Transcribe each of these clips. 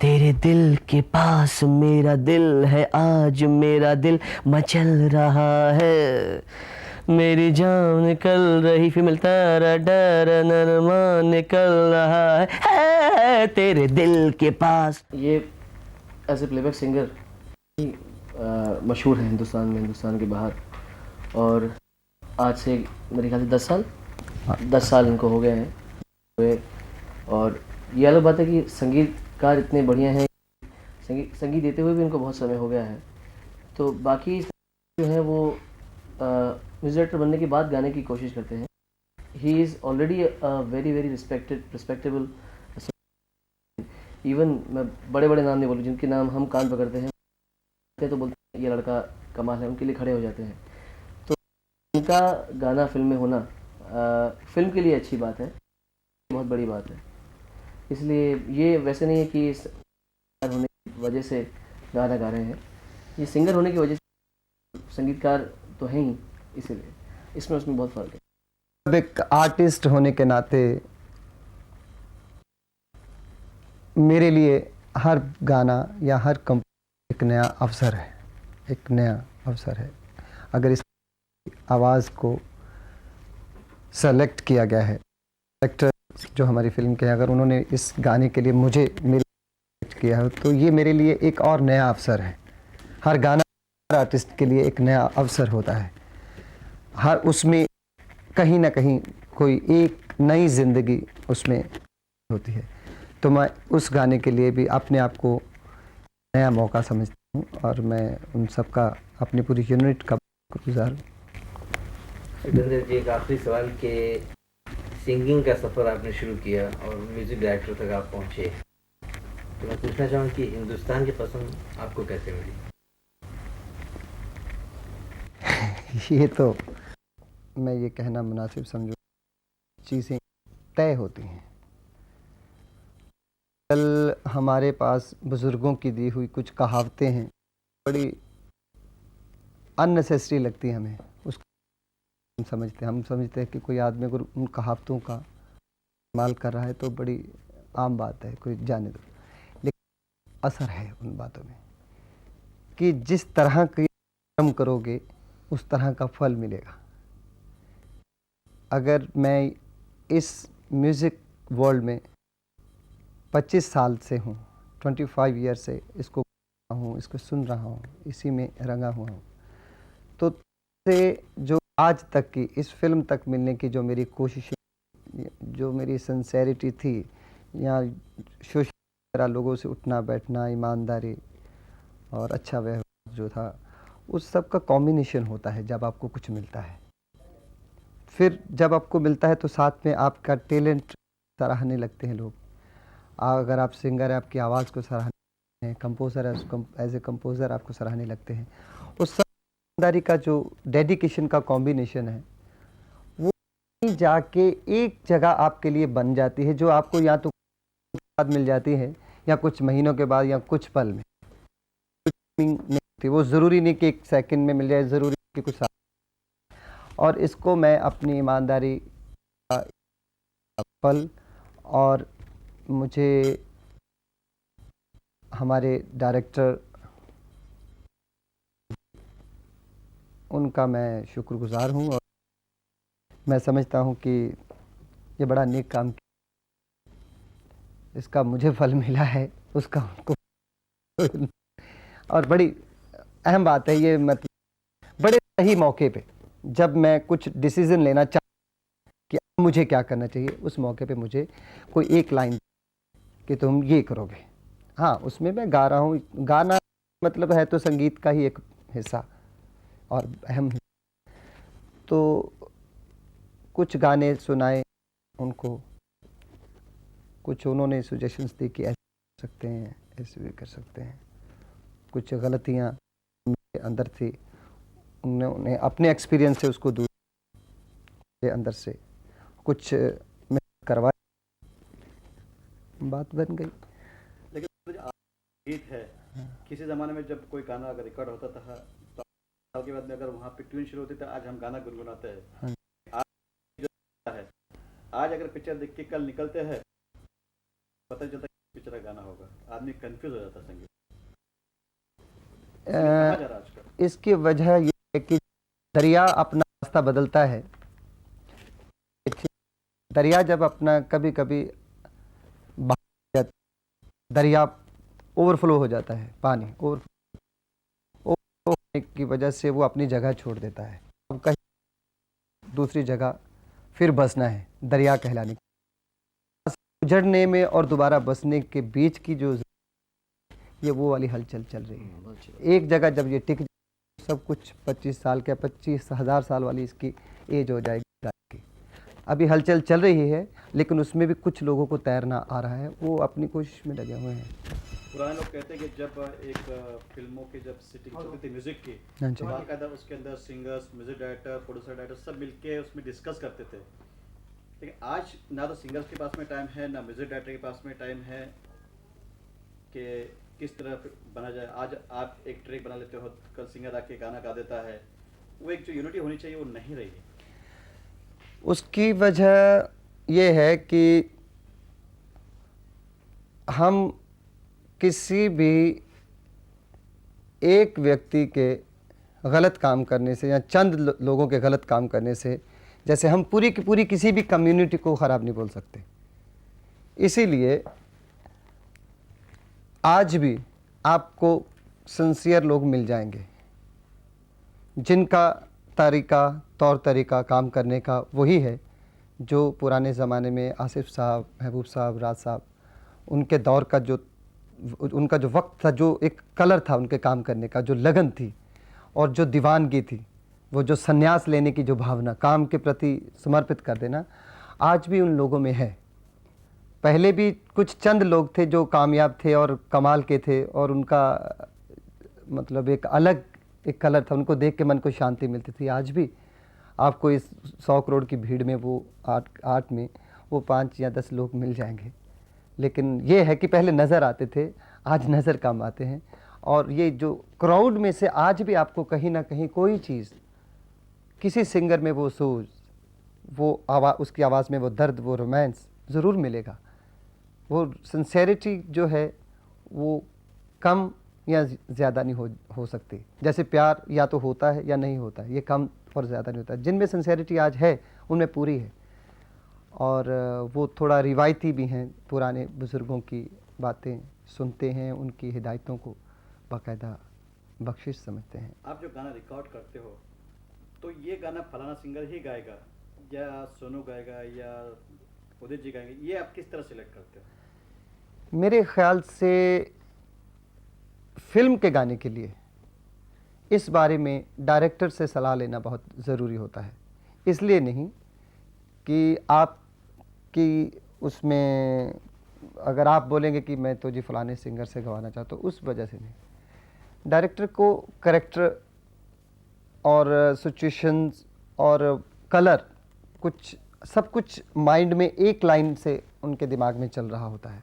तेरे दिल के पास मेरा दिल है, आज मेरा दिल मचल रहा है। मेरी जान निकल रही, फिर मिलता रहा डर, नरमा निकल रहा है तेरे दिल के पास। ये एज ए प्लेबैक सिंगर मशहूर है हिंदुस्तान में, हिंदुस्तान के बाहर। और आज से मेरे ख्याल से 10 साल, 10 साल इनको हो गए हैं। और ये अलग बात है कि संगीतकार इतने बढ़िया हैं, संगीत देते हुए भी इनको बहुत समय हो गया है। तो बाकी जो है वो म्यूजिक डायरेक्टर बनने के बाद गाने की कोशिश करते हैं। He is already very very respectable. Even मैं बड़े बड़े नाम नहीं बोलूँ, जिनके नाम हम कान पकड़ते हैं तो बोलते हैं ये लड़का कमाल है, उनके लिए खड़े हो जाते हैं। तो उनका गाना फिल्म में होना फिल्म के लिए अच्छी बात है, बहुत बड़ी बात है। इसलिए ये वैसे नहीं है कि होने की वजह से गाना गा रहे हैं, ये सिंगर होने की वजह से संगीतकार तो हैं ही, इसीलिए इसमें उसमें बहुत फ़र्क है। एक आर्टिस्ट होने के नाते मेरे लिए हर गाना या हर कंपोज एक नया अवसर है, एक नया अवसर है। अगर इस आवाज़ को सेलेक्ट किया गया है, डायरेक्टर जो हमारी फिल्म के हैं, अगर उन्होंने इस गाने के लिए मुझे सेलेक्ट किया है, तो ये मेरे लिए एक और नया अवसर है। हर गाना हर आर्टिस्ट के लिए एक नया अवसर होता है, हर उसमें कहीं ना कहीं कोई एक नई ज़िंदगी उसमें होती है। तो मैं उस गाने के लिए भी अपने आप को नया मौका समझता हूँ और मैं उन सब का, अपनी पूरी यूनिट का गुजार हूँ। सिकंदर जी, एक आखिरी सवाल के सिंगिंग का सफ़र आपने शुरू किया और म्यूज़िक डायरेक्टर तक आप पहुँचे, तो मैं पूछना चाहूँ कि हिंदुस्तान की पसंद आपको कैसे मिली? ये तो मैं ये कहना मुनासिब समझूँ, चीज़ें तय होती हैं। कल हमारे पास बुज़ुर्गों की दी हुई कुछ कहावतें हैं, बड़ी अननेसेसरी लगती है हमें, उसको हम समझते हैं कि कोई आदमी अगर उन कहावतों का इस्तेमाल कर रहा है तो बड़ी आम बात है, कोई जाने दो। लेकिन असर है उन बातों में कि जिस तरह की कर्म करोगे उस तरह का फल मिलेगा। अगर मैं इस म्यूज़िक वर्ल्ड में 25 साल से हूँ, 25 ईयर से इसको हूँ, इसको सुन रहा हूँ, इसी में रंगा हुआ हूँ, तो से जो आज तक की इस फिल्म तक मिलने की जो मेरी कोशिशें, जो मेरी सिंसेरिटी थी, या सोशल लोगों से उठना बैठना, ईमानदारी और अच्छा व्यवहार जो था, उस सब का कॉम्बिनेशन होता है जब आपको कुछ मिलता है। फिर जब आपको मिलता है तो साथ में आपका टैलेंट सराहने लगते हैं लोग। अगर आप सिंगर हैं, आपकी आवाज़ को सराहने हैं, कंपोज़र है, एज ए कंपोज़र आपको सराहने लगते हैं। उस ईमानदारी का जो डेडिकेशन का कॉम्बिनेशन है, वो जाके एक जगह आपके लिए बन जाती है, जो आपको या तो बाद मिल जाती है या कुछ महीनों के बाद या कुछ पल में। नहीं थी वो, ज़रूरी नहीं कि एक सेकंड में मिल जाए, ज़रूरी कि कुछ साल। और इसको मैं अपनी ईमानदारी का फल, और मुझे हमारे डायरेक्टर, उनका मैं शुक्रगुज़ार हूँ और मैं समझता हूँ कि ये बड़ा नेक काम किया, इसका मुझे फल मिला है, उसका उनको। और बड़ी अहम बात है ये, मतलब बड़े सही मौके पे जब मैं कुछ डिसीज़न लेना चाहता कि अब मुझे क्या करना चाहिए, उस मौके पे मुझे कोई एक लाइन कि तुम ये करोगे। हाँ, उसमें मैं गा रहा हूँ, गाना मतलब है तो संगीत का ही एक हिस्सा और अहम। तो कुछ गाने सुनाए उनको, कुछ उन्होंने सजेशंस दी कि ऐसे कर सकते हैं, ऐसे भी कर सकते हैं। कुछ गलतियाँ मेरे अंदर थी, उन्होंने अपने एक्सपीरियंस से उसको दूर मेरे अंदर से कुछ मैं करवाया, बात बन गई। लेकिन गीत है, किसी ज़माने में जब कोई गाना अगर रिकॉर्ड होता था तो साल के बाद में अगर वहाँ पे ट्यून शुरू होती तो आज हम गाना गुनगुनाते हैं। आज जो है, आज अगर पिक्चर देख के कल निकलते हैं, पता चलता है पिक्चर का गाना होगा, आदमी कंफ्यूज हो जाता है संगीत। अ, कहाँ जा रहा है आजकल? इसकी वजह ये है कि दरिया अपना रास्ता बदलता है। दरिया जब अपना कभी कभी दरिया ओवरफ्लो हो जाता है, पानी ओवरफ्लो होने की वजह से वो अपनी जगह छोड़ देता है। अब कहीं दूसरी जगह फिर बसना है, दरिया कहलाने उजड़ने में और दोबारा बसने के बीच की जो ये वो वाली हलचल चल रही है। बहुत अच्छी बात। एक जगह जब ये टिक सब कुछ 25 साल के 25,000 साल वाली इसकी एज हो जाएगी। अभी हलचल चल रही है, लेकिन उसमें भी कुछ लोगों को तैरना आ रहा है, वो अपनी कोशिश में लगे हुए हैं। पुराने लोग कहते हैं कि जब एक फिल्मों की जब सिटिंग चलती थी म्यूजिक की, हाँ जी। तो बाकायदा उसके अंदर singers, music director, producer, director सब मिलके उसमें डिस्कस करते थे। लेकिन आज ना तो सिंगर्स के पास में टाइम है, ना म्यूजिक डायरेक्टर के पास में टाइम है कि किस तरह बना जाए। आज आप एक ट्रैक बना लेते हो, कल सिंगर आके गाना गा देता है। वो एक जो यूनिटी होनी चाहिए वो नहीं रही है। उसकी वजह ये है कि हम किसी भी एक व्यक्ति के गलत काम करने से या चंद लोगों के गलत काम करने से, जैसे हम पूरी की पूरी किसी भी कम्युनिटी को ख़राब नहीं बोल सकते। इसीलिए आज भी आपको सिंसियर लोग मिल जाएंगे जिनका तरीका, तौर तरीका काम करने का वही है जो पुराने ज़माने में आसिफ साहब, महबूब साहब, राज साहब, उनके दौर का जो उनका जो वक्त था, जो एक कलर था उनके काम करने का, जो लगन थी और जो दीवानगी थी, वो जो संन्यास लेने की जो भावना, काम के प्रति समर्पित कर देना, आज भी उन लोगों में है। पहले भी कुछ चंद लोग थे जो कामयाब थे और कमाल के थे और उनका मतलब एक अलग एक कलर था, उनको देख के मन को शांति मिलती थी। आज भी आपको इस 100 करोड़ की भीड़ में वो आर्ट में वो 5 या 10 लोग मिल जाएंगे। लेकिन ये है कि पहले नज़र आते थे, आज नज़र कम आते हैं। और ये जो क्राउड में से आज भी आपको कहीं ना कहीं कोई चीज़, किसी सिंगर में वो सूझ, वो आवाज़, उसकी आवाज़ में वो दर्द, वो रोमांस ज़रूर मिलेगा। वो सिंसेरिटी जो है वो कम या ज़्यादा नहीं हो सकती। जैसे प्यार या तो होता है या नहीं होता है, ये कम और ज़्यादा नहीं होता। जिनमें सिंसेरिटी आज है उनमें पूरी है। और वो थोड़ा रिवायती भी हैं, पुराने बुज़ुर्गों की बातें सुनते हैं, उनकी हिदायतों को बाकायदा बख्शिश समझते हैं। आप जो गाना रिकॉर्ड करते हो तो ये गाना फलाना सिंगर ही गाएगा या सोनू गाएगा या उदित जी गाएंगे, ये आप किस तरह सिलेक्ट करते हो? मेरे ख्याल से फिल्म के गाने के लिए इस बारे में डायरेक्टर से सलाह लेना बहुत ज़रूरी होता है। इसलिए नहीं कि आपकी उसमें अगर आप बोलेंगे कि मैं तो जी फलाने सिंगर से गवाना चाहता हूँ, उस वजह से नहीं। डायरेक्टर को कैरेक्टर और सिचुएशंस और कलर, कुछ सब कुछ माइंड में एक लाइन से उनके दिमाग में चल रहा होता है।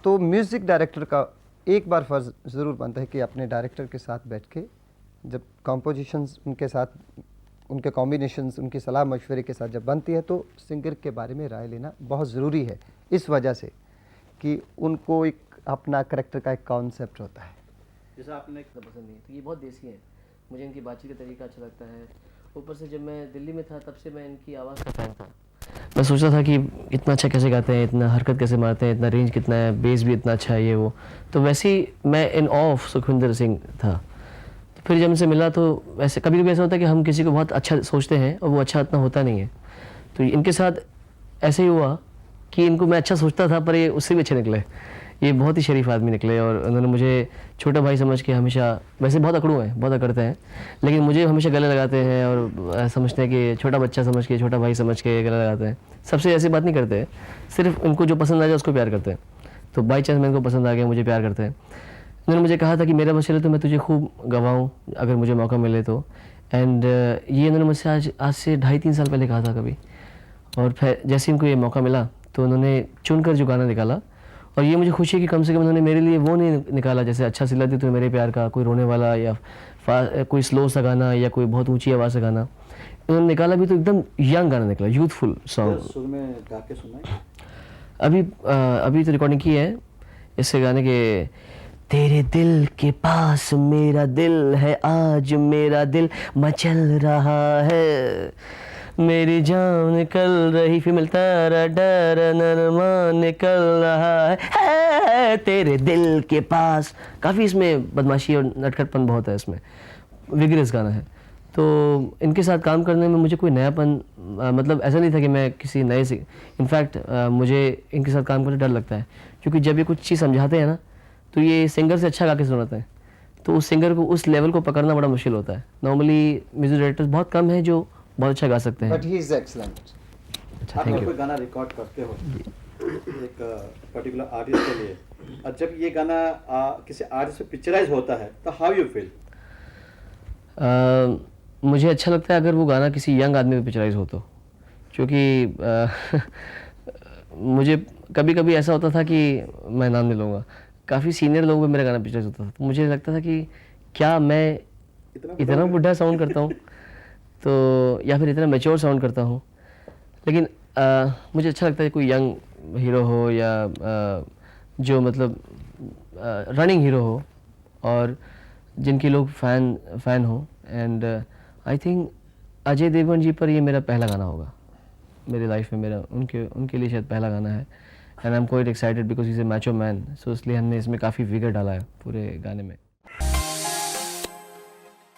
तो म्यूज़िक डायरेक्टर का एक बार फ़र्ज़ ज़रूर बनता है कि अपने डायरेक्टर के साथ बैठ के जब कॉम्पोजिशंस उनके साथ, उनके कॉम्बिनेशंस, उनकी सलाह मशवरे के साथ जब बनती है, तो सिंगर के बारे में राय लेना बहुत ज़रूरी है। इस वजह से कि उनको एक अपना करैक्टर का एक कॉन्सेप्ट होता है। जैसा आपने तो पसंद नहीं है, तो ये बहुत देसी है। मुझे इनकी बातचीत का तरीका अच्छा लगता है। ऊपर से जब मैं दिल्ली में था तब से मैं इनकी आवाज़ का फ़ैन था। मैं सोचता था कि इतना अच्छा कैसे गाते हैं, इतना हरकत कैसे मारते हैं, इतना रेंज कितना है, बेस भी इतना अच्छा है, ये वो। तो वैसे ही मैं इन ऑफ सुखविंदर सिंह था। तो फिर जब इनसे मिला तो वैसे कभी कभी ऐसा होता है कि हम किसी को बहुत अच्छा सोचते हैं और वो अच्छा इतना होता नहीं है। तो इनके साथ ऐसे ही हुआ कि इनको मैं अच्छा सोचता था पर ये उससे भी अच्छे निकले। ये बहुत ही शरीफ आदमी निकले और उन्होंने मुझे छोटा भाई समझ के हमेशा, वैसे बहुत अकड़ू हैं, बहुत अकड़ते हैं, लेकिन मुझे हमेशा गले लगाते हैं और समझते हैं कि छोटा बच्चा समझ के, छोटा भाई समझ के गले लगाते हैं। सबसे ऐसी बात नहीं करते हैं, सिर्फ उनको जो पसंद आ जाए उसको प्यार करते हैं। तो बाई चांस मैं इनको पसंद आ गया, मुझे प्यार करते हैं। उन्होंने मुझे कहा था कि मेरा बस चले तो मैं तुझे खूब गवाऊँ अगर मुझे मौका मिले तो। एंड ये उन्होंने मुझसे आज से 2.5-3 साल पहले कहा था कभी। और फिर जैसे इनको ये मौका मिला तो उन्होंने चुनकर जो गाना निकाला, और ये मुझे खुशी है कि कम से कम उन्होंने मेरे लिए वो नहीं निकाला जैसे अच्छा सिला दी तो मेरे प्यार का कोई रोने वाला या कोई स्लो सा गाना या कोई बहुत ऊंची आवाज़ से गाना। उन्होंने निकाला भी तो एकदम यंग गाना निकला, यूथफुल सॉन्ग। सुर में गा के सुनाए। अभी तो रिकॉर्डिंग की है, इसके गाने के तेरे दिल के पास मेरा दिल है, आज मेरा दिल मचल रहा है, मेरी जान निकल रही, फिर मिलता डर नरमा निकल रहा है तेरे दिल के पास। काफ़ी इसमें बदमाशी और नटखटपन बहुत है, इसमें विगरस गाना है। तो इनके साथ काम करने में मुझे कोई नयापन मतलब ऐसा नहीं था कि मैं किसी नए से, इनफैक्ट मुझे इनके साथ काम करने डर लगता है, क्योंकि जब ये कुछ चीज़ समझाते हैं ना तो ये सिंगर से अच्छा गा के सुनाते हैं, तो उस सिंगर को उस लेवल को पकड़ना बड़ा मुश्किल होता है। नॉर्मली म्यूजिक डायरेक्टर्स बहुत कम हैं जो बहुत अच्छा गा सकते हैं। But he is excellent. अच्छा, आप थैंक जब यू। कोई गाना रिकॉर्ड करते हो एक पर्टिकुलर आर्टिस्ट के लिए, और जब ये गाना किसी आर्टिस्ट पे पिक्चराइज होता है तो हाउ यू फील? मुझे अच्छा लगता है अगर वो गाना किसी यंग आदमी पे पिक्चराइज हो तो, क्योंकि मुझे कभी कभी ऐसा होता था कि मैं नाम नहीं लूँगा, काफ़ी सीनियर लोगों पे मेरा गाना पिक्चराइज होता था, तो मुझे लगता था कि क्या मैं इतना बुढ़ा साउंड करता हूँ तो, या फिर इतना मैच्योर साउंड करता हूँ। लेकिन मुझे अच्छा लगता है कोई यंग हीरो हो या जो मतलब रनिंग हीरो हो और जिनके लोग फ़ैन हो। And I think Ajay Devgan ji पर ये मेरा पहला गाना होगा मेरी लाइफ में, मेरा उनके लिए शायद पहला गाना है। And I am quite excited because is a macho man, so इसलिए हमने इसमें काफ़ी विगर डाला है पूरे गाने में।